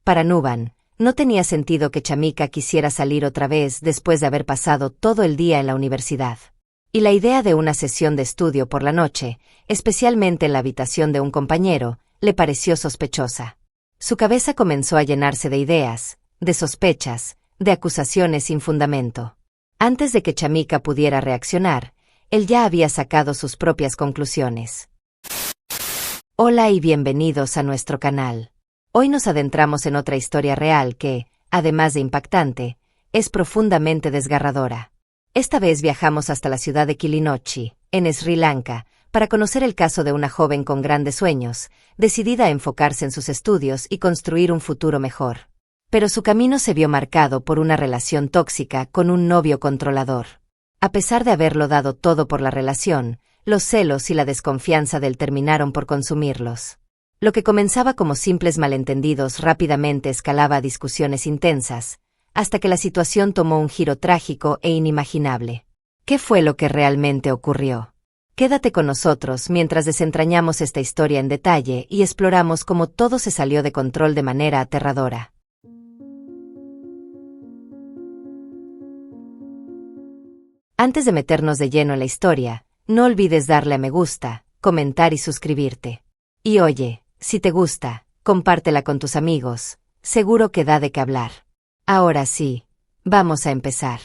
Para Nuban, no tenía sentido que Chamika quisiera salir otra vez después de haber pasado todo el día en la universidad. Y la idea de una sesión de estudio por la noche, especialmente en la habitación de un compañero, le pareció sospechosa. Su cabeza comenzó a llenarse de ideas, de sospechas, de acusaciones sin fundamento. Antes de que Chamika pudiera reaccionar, él ya había sacado sus propias conclusiones. Hola y bienvenidos a nuestro canal. Hoy nos adentramos en otra historia real que, además de impactante, es profundamente desgarradora. Esta vez viajamos hasta la ciudad de Kilinochchi, en Sri Lanka, para conocer el caso de una joven con grandes sueños, decidida a enfocarse en sus estudios y construir un futuro mejor. Pero su camino se vio marcado por una relación tóxica con un novio controlador. A pesar de haberlo dado todo por la relación, los celos y la desconfianza de él terminaron por consumirlos. Lo que comenzaba como simples malentendidos rápidamente escalaba a discusiones intensas, hasta que la situación tomó un giro trágico e inimaginable. ¿Qué fue lo que realmente ocurrió? Quédate con nosotros mientras desentrañamos esta historia en detalle y exploramos cómo todo se salió de control de manera aterradora. Antes de meternos de lleno en la historia, no olvides darle a me gusta, comentar y suscribirte. Y oye, si te gusta, compártela con tus amigos, seguro que da de qué hablar. Ahora sí, vamos a empezar.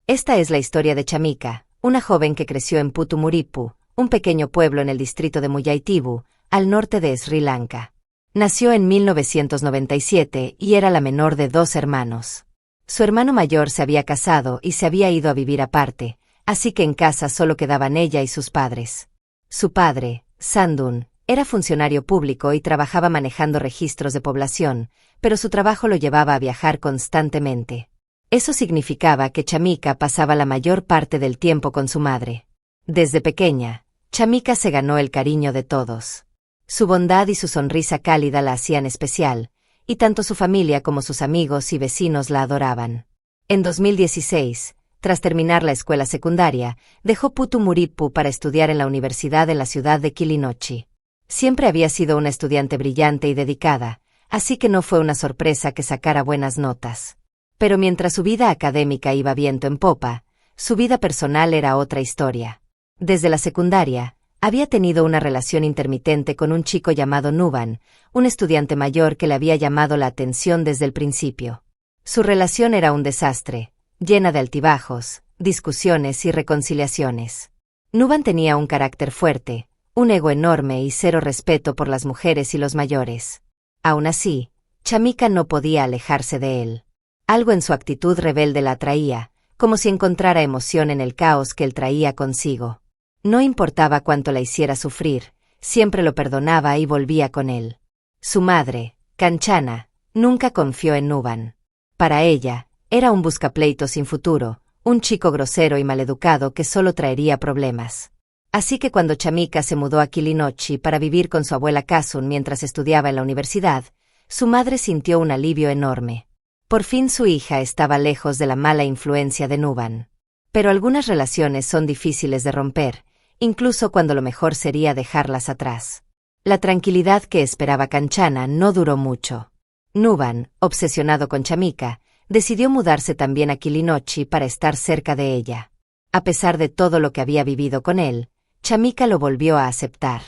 Esta es la historia de Chamika, una joven que creció en Putumuripu, un pequeño pueblo en el distrito de Mullaitivu, al norte de Sri Lanka. Nació en 1997 y era la menor de 2 hermanos. Su hermano mayor se había casado y se había ido a vivir aparte, así que en casa solo quedaban ella y sus padres. Su padre, Sandun, era funcionario público y trabajaba manejando registros de población, pero su trabajo lo llevaba a viajar constantemente. Eso significaba que Chamika pasaba la mayor parte del tiempo con su madre. Desde pequeña, Chamika se ganó el cariño de todos. Su bondad y su sonrisa cálida la hacían especial, y tanto su familia como sus amigos y vecinos la adoraban. En 2016, tras terminar la escuela secundaria, dejó Putumuripu para estudiar en la universidad en la ciudad de Kilinochchi. Siempre había sido una estudiante brillante y dedicada, así que no fue una sorpresa que sacara buenas notas. Pero mientras su vida académica iba viento en popa, su vida personal era otra historia. Desde la secundaria, había tenido una relación intermitente con un chico llamado Nuban, un estudiante mayor que le había llamado la atención desde el principio. Su relación era un desastre, llena de altibajos, discusiones y reconciliaciones. Nuban tenía un carácter fuerte, un ego enorme y cero respeto por las mujeres y los mayores. Aún así, Chamika no podía alejarse de él. Algo en su actitud rebelde la atraía, como si encontrara emoción en el caos que él traía consigo. No importaba cuánto la hiciera sufrir, siempre lo perdonaba y volvía con él. Su madre, Kanchana, nunca confió en Nuban. Para ella, era un buscapleitos sin futuro, un chico grosero y maleducado que solo traería problemas. Así que cuando Chamika se mudó a Kilinochchi para vivir con su abuela Kasun mientras estudiaba en la universidad, su madre sintió un alivio enorme. Por fin su hija estaba lejos de la mala influencia de Nuban. Pero algunas relaciones son difíciles de romper, incluso cuando lo mejor sería dejarlas atrás. La tranquilidad que esperaba Kanchana no duró mucho. Nuban, obsesionado con Chamika, decidió mudarse también a Kilinochchi para estar cerca de ella. A pesar de todo lo que había vivido con él, Chamika lo volvió a aceptar.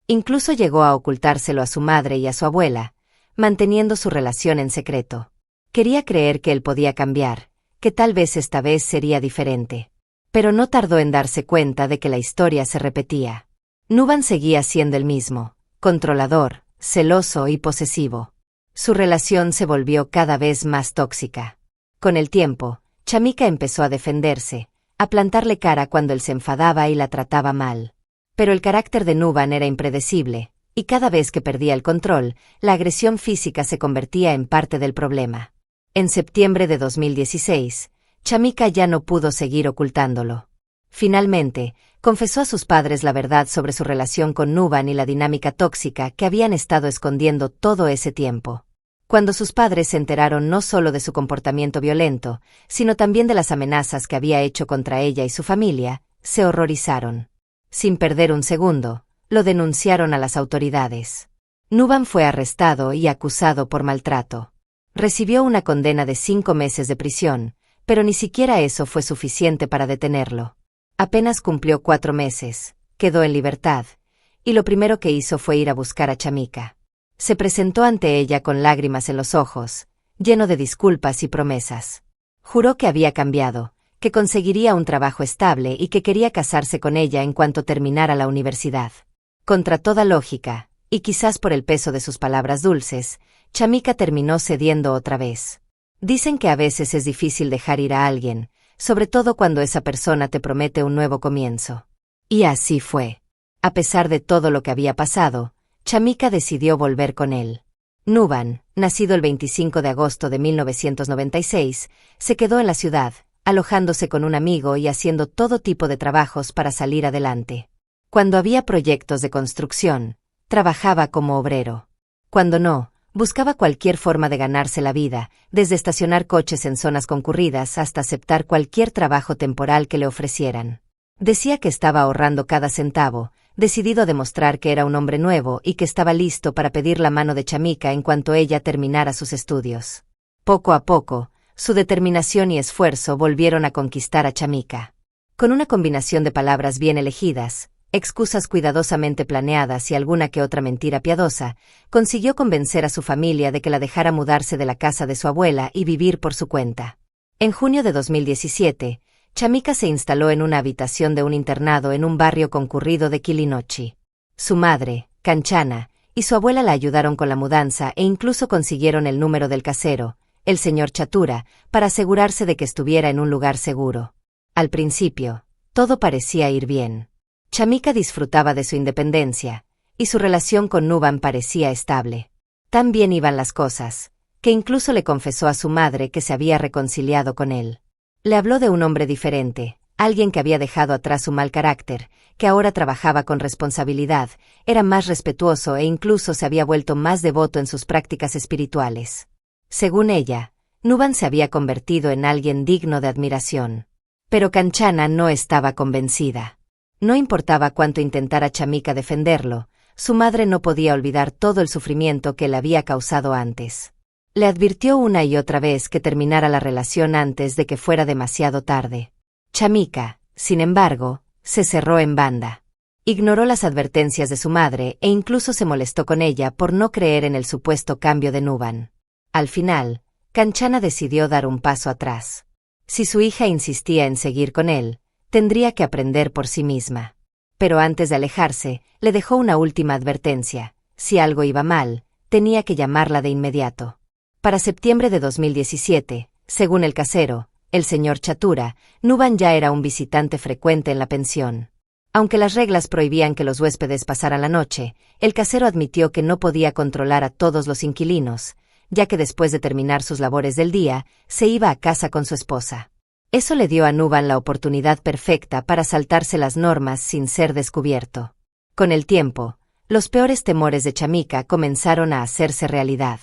Incluso llegó a ocultárselo a su madre y a su abuela, manteniendo su relación en secreto. Quería creer que él podía cambiar, que tal vez esta vez sería diferente. Pero no tardó en darse cuenta de que la historia se repetía. Nuban seguía siendo el mismo, controlador, celoso y posesivo. Su relación se volvió cada vez más tóxica. Con el tiempo, Chamika empezó a defenderse, a plantarle cara cuando él se enfadaba y la trataba mal. Pero el carácter de Nuban era impredecible, y cada vez que perdía el control, la agresión física se convertía en parte del problema. En septiembre de 2016, Chamika ya no pudo seguir ocultándolo. Finalmente, confesó a sus padres la verdad sobre su relación con Nuban y la dinámica tóxica que habían estado escondiendo todo ese tiempo. Cuando sus padres se enteraron no solo de su comportamiento violento, sino también de las amenazas que había hecho contra ella y su familia, se horrorizaron. Sin perder un segundo, lo denunciaron a las autoridades. Nuban fue arrestado y acusado por maltrato. Recibió una condena de 5 meses de prisión, pero ni siquiera eso fue suficiente para detenerlo. Apenas cumplió 4 meses, quedó en libertad, y lo primero que hizo fue ir a buscar a Chamika. Se presentó ante ella con lágrimas en los ojos, lleno de disculpas y promesas. Juró que había cambiado, que conseguiría un trabajo estable y que quería casarse con ella en cuanto terminara la universidad. Contra toda lógica, y quizás por el peso de sus palabras dulces, Chamika terminó cediendo otra vez. Dicen que a veces es difícil dejar ir a alguien, sobre todo cuando esa persona te promete un nuevo comienzo. Y así fue. A pesar de todo lo que había pasado, Chamika decidió volver con él. Nuban, nacido el 25 de agosto de 1996, se quedó en la ciudad, alojándose con un amigo y haciendo todo tipo de trabajos para salir adelante. Cuando había proyectos de construcción, trabajaba como obrero. Cuando no, buscaba cualquier forma de ganarse la vida, desde estacionar coches en zonas concurridas hasta aceptar cualquier trabajo temporal que le ofrecieran. Decía que estaba ahorrando cada centavo, decidido a demostrar que era un hombre nuevo y que estaba listo para pedir la mano de Chamika en cuanto ella terminara sus estudios. Poco a poco, su determinación y esfuerzo volvieron a conquistar a Chamika. Con una combinación de palabras bien elegidas, excusas cuidadosamente planeadas y alguna que otra mentira piadosa, consiguió convencer a su familia de que la dejara mudarse de la casa de su abuela y vivir por su cuenta. En junio de 2017, Chamika se instaló en una habitación de un internado en un barrio concurrido de Kilinochi. Su madre, Kanchana, y su abuela la ayudaron con la mudanza e incluso consiguieron el número del casero, el señor Chatura, para asegurarse de que estuviera en un lugar seguro. Al principio, todo parecía ir bien. Chamika disfrutaba de su independencia, y su relación con Nuban parecía estable. Tan bien iban las cosas, que incluso le confesó a su madre que se había reconciliado con él. Le habló de un hombre diferente, alguien que había dejado atrás su mal carácter, que ahora trabajaba con responsabilidad, era más respetuoso e incluso se había vuelto más devoto en sus prácticas espirituales. Según ella, Nuban se había convertido en alguien digno de admiración. Pero Kanchana no estaba convencida. No importaba cuánto intentara Chamika defenderlo, su madre no podía olvidar todo el sufrimiento que le había causado antes. Le advirtió una y otra vez que terminara la relación antes de que fuera demasiado tarde. Chamika, sin embargo, se cerró en banda. Ignoró las advertencias de su madre e incluso se molestó con ella por no creer en el supuesto cambio de Nuban. Al final, Kanchana decidió dar un paso atrás. Si su hija insistía en seguir con él, tendría que aprender por sí misma. Pero antes de alejarse, le dejó una última advertencia: si algo iba mal, tenía que llamarla de inmediato. Para septiembre de 2017, según el casero, el señor Chatura, Nuban ya era un visitante frecuente en la pensión. Aunque las reglas prohibían que los huéspedes pasaran la noche, el casero admitió que no podía controlar a todos los inquilinos, ya que después de terminar sus labores del día, se iba a casa con su esposa. Eso le dio a Nuban la oportunidad perfecta para saltarse las normas sin ser descubierto. Con el tiempo, los peores temores de Chamika comenzaron a hacerse realidad.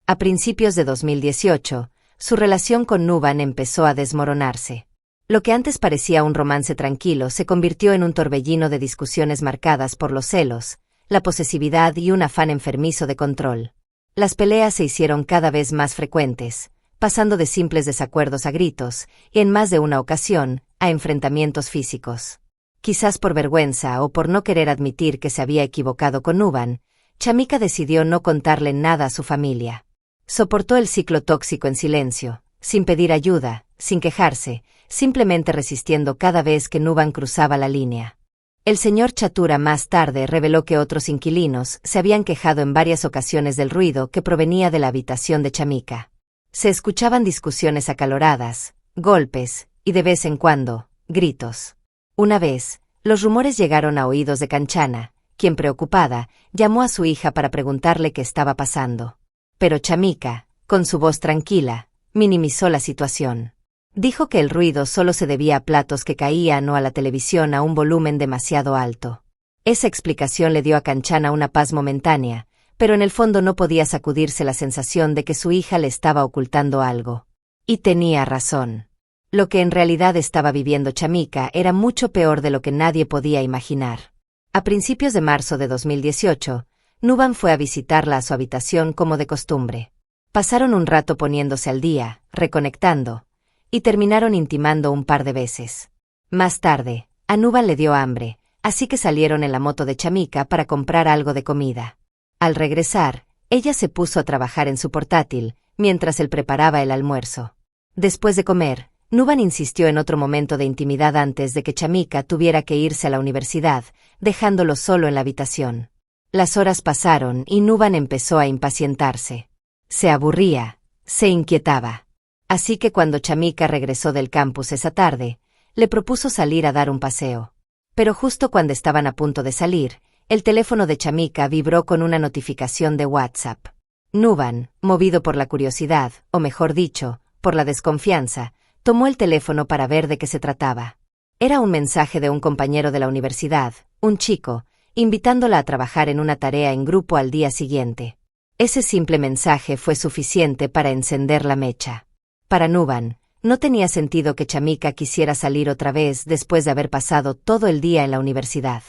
A principios de 2018, su relación con Nuban empezó a desmoronarse. Lo que antes parecía un romance tranquilo se convirtió en un torbellino de discusiones marcadas por los celos, la posesividad y un afán enfermizo de control. Las peleas se hicieron cada vez más frecuentes, pasando de simples desacuerdos a gritos, y en más de una ocasión, a enfrentamientos físicos. Quizás por vergüenza o por no querer admitir que se había equivocado con Nuban, Chamika decidió no contarle nada a su familia. Soportó el ciclo tóxico en silencio, sin pedir ayuda, sin quejarse, simplemente resistiendo cada vez que Nuban cruzaba la línea. El señor Chatura más tarde reveló que otros inquilinos se habían quejado en varias ocasiones del ruido que provenía de la habitación de Chamika. Se escuchaban discusiones acaloradas, golpes, y de vez en cuando, gritos. Una vez, los rumores llegaron a oídos de Kanchana, quien preocupada, llamó a su hija para preguntarle qué estaba pasando. Pero Chamika, con su voz tranquila, minimizó la situación. Dijo que el ruido solo se debía a platos que caían o a la televisión a un volumen demasiado alto. Esa explicación le dio a Kanchana una paz momentánea, pero en el fondo no podía sacudirse la sensación de que su hija le estaba ocultando algo. Y tenía razón. Lo que en realidad estaba viviendo Chamika era mucho peor de lo que nadie podía imaginar. A principios de marzo de 2018, Nuban fue a visitarla a su habitación como de costumbre. Pasaron un rato poniéndose al día, reconectando, y terminaron intimando un par de veces. Más tarde, a Nuban le dio hambre, así que salieron en la moto de Chamika para comprar algo de comida. Al regresar, ella se puso a trabajar en su portátil, mientras él preparaba el almuerzo. Después de comer, Nuban insistió en otro momento de intimidad antes de que Chamika tuviera que irse a la universidad, dejándolo solo en la habitación. Las horas pasaron y Nuban empezó a impacientarse. Se aburría, se inquietaba. Así que cuando Chamika regresó del campus esa tarde, le propuso salir a dar un paseo. Pero justo cuando estaban a punto de salir, el teléfono de Chamika vibró con una notificación de WhatsApp. Nuban, movido por la curiosidad, o mejor dicho, por la desconfianza, tomó el teléfono para ver de qué se trataba. Era un mensaje de un compañero de la universidad, un chico, invitándola a trabajar en una tarea en grupo al día siguiente. Ese simple mensaje fue suficiente para encender la mecha. Para Nuban, no tenía sentido que Chamika quisiera salir otra vez después de haber pasado todo el día en la universidad.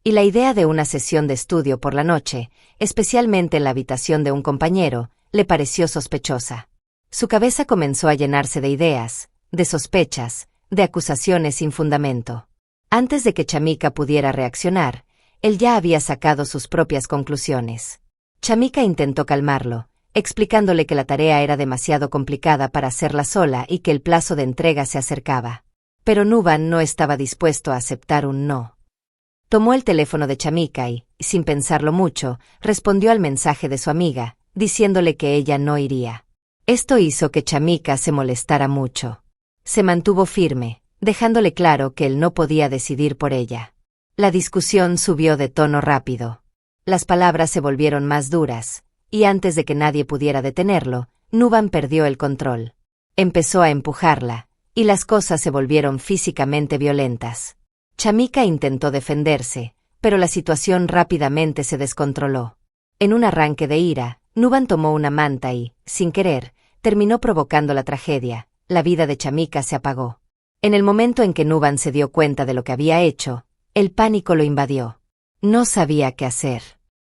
Y la idea de una sesión de estudio por la noche, especialmente en la habitación de un compañero, le pareció sospechosa. Su cabeza comenzó a llenarse de ideas, de sospechas, de acusaciones sin fundamento. Antes de que Chamika pudiera reaccionar, él ya había sacado sus propias conclusiones. Chamika intentó calmarlo, explicándole que la tarea era demasiado complicada para hacerla sola y que el plazo de entrega se acercaba. Pero Nuban no estaba dispuesto a aceptar un no. Tomó el teléfono de Chamika y, sin pensarlo mucho, respondió al mensaje de su amiga, diciéndole que ella no iría. Esto hizo que Chamika se molestara mucho. Se mantuvo firme, dejándole claro que él no podía decidir por ella. La discusión subió de tono rápido. Las palabras se volvieron más duras, y antes de que nadie pudiera detenerlo, Nuban perdió el control. Empezó a empujarla, y las cosas se volvieron físicamente violentas. Chamika intentó defenderse, pero la situación rápidamente se descontroló. En un arranque de ira, Nuban tomó una manta y, sin querer, terminó provocando la tragedia. La vida de Chamika se apagó. En el momento en que Nuban se dio cuenta de lo que había hecho, el pánico lo invadió. No sabía qué hacer.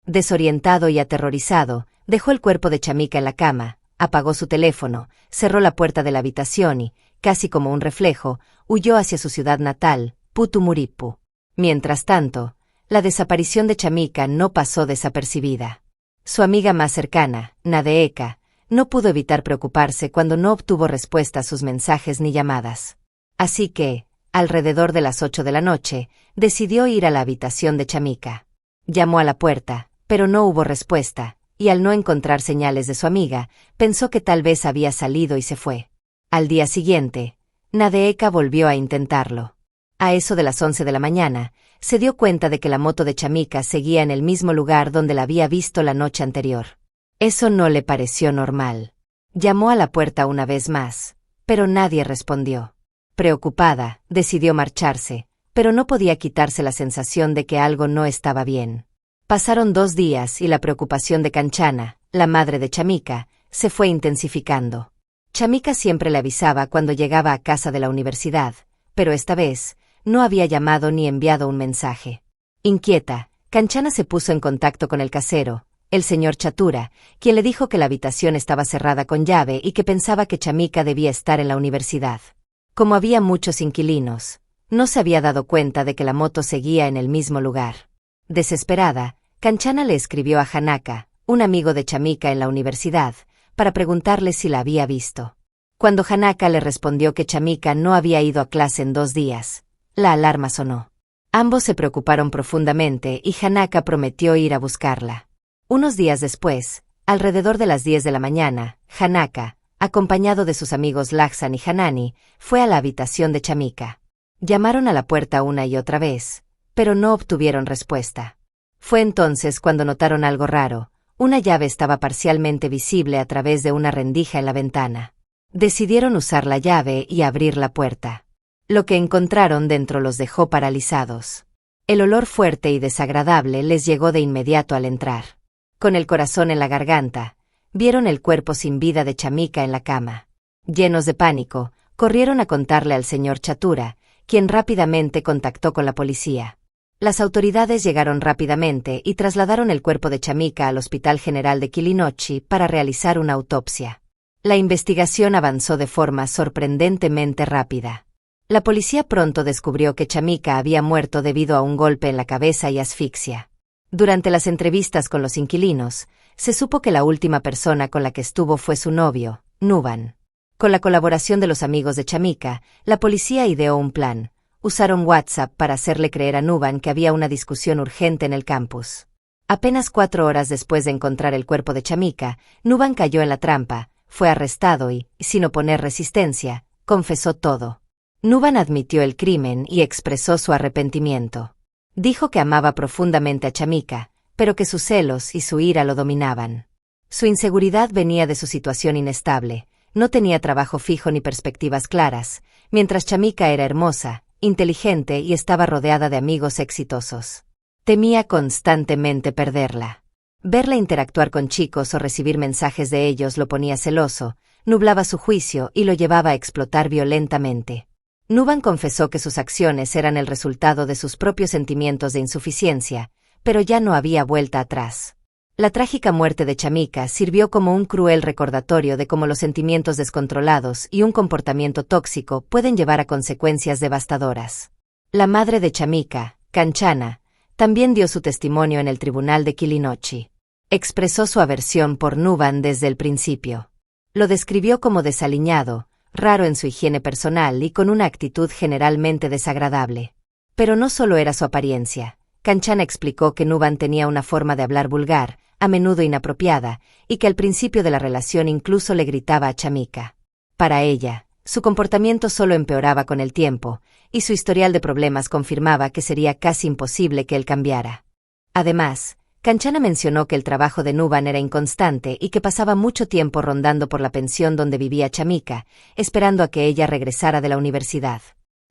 Desorientado y aterrorizado, dejó el cuerpo de Chamika en la cama, apagó su teléfono, cerró la puerta de la habitación y, casi como un reflejo, huyó hacia su ciudad natal, Putumuripu. Mientras tanto, la desaparición de Chamika no pasó desapercibida. Su amiga más cercana, Nadeeka, no pudo evitar preocuparse cuando no obtuvo respuesta a sus mensajes ni llamadas. Así que, alrededor de las 8 de la noche, decidió ir a la habitación de Chamika. Llamó a la puerta, pero no hubo respuesta, y al no encontrar señales de su amiga, pensó que tal vez había salido y se fue. Al día siguiente, Nadeeka volvió a intentarlo. A eso de las 11 de la mañana, se dio cuenta de que la moto de Chamika seguía en el mismo lugar donde la había visto la noche anterior. Eso no le pareció normal. Llamó a la puerta una vez más, pero nadie respondió. Preocupada, decidió marcharse, pero no podía quitarse la sensación de que algo no estaba bien. Pasaron 2 días y la preocupación de Kanchana, la madre de Chamika, se fue intensificando. Chamika siempre le avisaba cuando llegaba a casa de la universidad, pero esta vez, no había llamado ni enviado un mensaje. Inquieta, Kanchana se puso en contacto con el casero, el señor Chatura, quien le dijo que la habitación estaba cerrada con llave y que pensaba que Chamika debía estar en la universidad. Como había muchos inquilinos, no se había dado cuenta de que la moto seguía en el mismo lugar. Desesperada, Kanchana le escribió a Hanaka, un amigo de Chamika en la universidad, para preguntarle si la había visto. Cuando Hanaka le respondió que Chamika no había ido a clase en 2 días, la alarma sonó. Ambos se preocuparon profundamente y Hanaka prometió ir a buscarla. Unos días después, alrededor de las 10 de la mañana, Hanaka, acompañado de sus amigos Laksan y Hanani, fue a la habitación de Chamika. Llamaron a la puerta una y otra vez, pero no obtuvieron respuesta. Fue entonces cuando notaron algo raro. Una llave estaba parcialmente visible a través de una rendija en la ventana. Decidieron usar la llave y abrir la puerta. Lo que encontraron dentro los dejó paralizados. El olor fuerte y desagradable les llegó de inmediato al entrar. Con el corazón en la garganta, vieron el cuerpo sin vida de Chamika en la cama. Llenos de pánico, corrieron a contarle al señor Chatura, quien rápidamente contactó con la policía. Las autoridades llegaron rápidamente y trasladaron el cuerpo de Chamika al Hospital General de Kilinochchi para realizar una autopsia. La investigación avanzó de forma sorprendentemente rápida. La policía pronto descubrió que Chamika había muerto debido a un golpe en la cabeza y asfixia. Durante las entrevistas con los inquilinos, se supo que la última persona con la que estuvo fue su novio, Nuban. Con la colaboración de los amigos de Chamika, la policía ideó un plan. Usaron WhatsApp para hacerle creer a Nuban que había una discusión urgente en el campus. Apenas 4 horas después de encontrar el cuerpo de Chamika, Nuban cayó en la trampa, fue arrestado y, sin oponer resistencia, confesó todo. Nuban admitió el crimen y expresó su arrepentimiento. Dijo que amaba profundamente a Chamika, pero que sus celos y su ira lo dominaban. Su inseguridad venía de su situación inestable, no tenía trabajo fijo ni perspectivas claras, mientras Chamika era hermosa, inteligente y estaba rodeada de amigos exitosos. Temía constantemente perderla. Verla interactuar con chicos o recibir mensajes de ellos lo ponía celoso, nublaba su juicio y lo llevaba a explotar violentamente. Nuban confesó que sus acciones eran el resultado de sus propios sentimientos de insuficiencia, pero ya no había vuelta atrás. La trágica muerte de Chamika sirvió como un cruel recordatorio de cómo los sentimientos descontrolados y un comportamiento tóxico pueden llevar a consecuencias devastadoras. La madre de Chamika, Kanchana, también dio su testimonio en el tribunal de Kilinochchi. Expresó su aversión por Nuban desde el principio. Lo describió como desaliñado, raro en su higiene personal y con una actitud generalmente desagradable. Pero no solo era su apariencia. Kanchana explicó que Nuban tenía una forma de hablar vulgar, a menudo inapropiada, y que al principio de la relación incluso le gritaba a Chamika. Para ella, su comportamiento solo empeoraba con el tiempo, y su historial de problemas confirmaba que sería casi imposible que él cambiara. Además, Kanchana mencionó que el trabajo de Nuban era inconstante y que pasaba mucho tiempo rondando por la pensión donde vivía Chamika, esperando a que ella regresara de la universidad.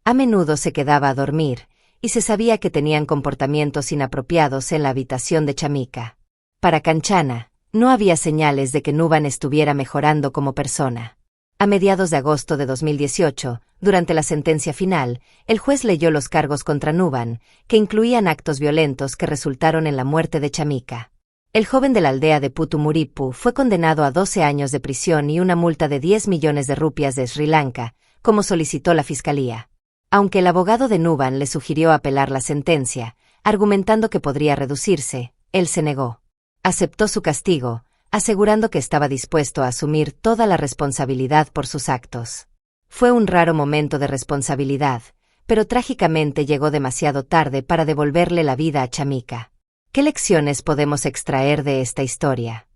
A menudo se quedaba a dormir, y se sabía que tenían comportamientos inapropiados en la habitación de Chamika. Para Kanchana, no había señales de que Nuban estuviera mejorando como persona. A mediados de agosto de 2018, durante la sentencia final, el juez leyó los cargos contra Nuban, que incluían actos violentos que resultaron en la muerte de Chamika. El joven de la aldea de Putumuripu fue condenado a 12 años de prisión y una multa de 10 millones de rupias de Sri Lanka, como solicitó la fiscalía. Aunque el abogado de Nuban le sugirió apelar la sentencia, argumentando que podría reducirse, él se negó. Aceptó su castigo, asegurando que estaba dispuesto a asumir toda la responsabilidad por sus actos. Fue un raro momento de responsabilidad, pero trágicamente llegó demasiado tarde para devolverle la vida a Chamika. ¿Qué lecciones podemos extraer de esta historia?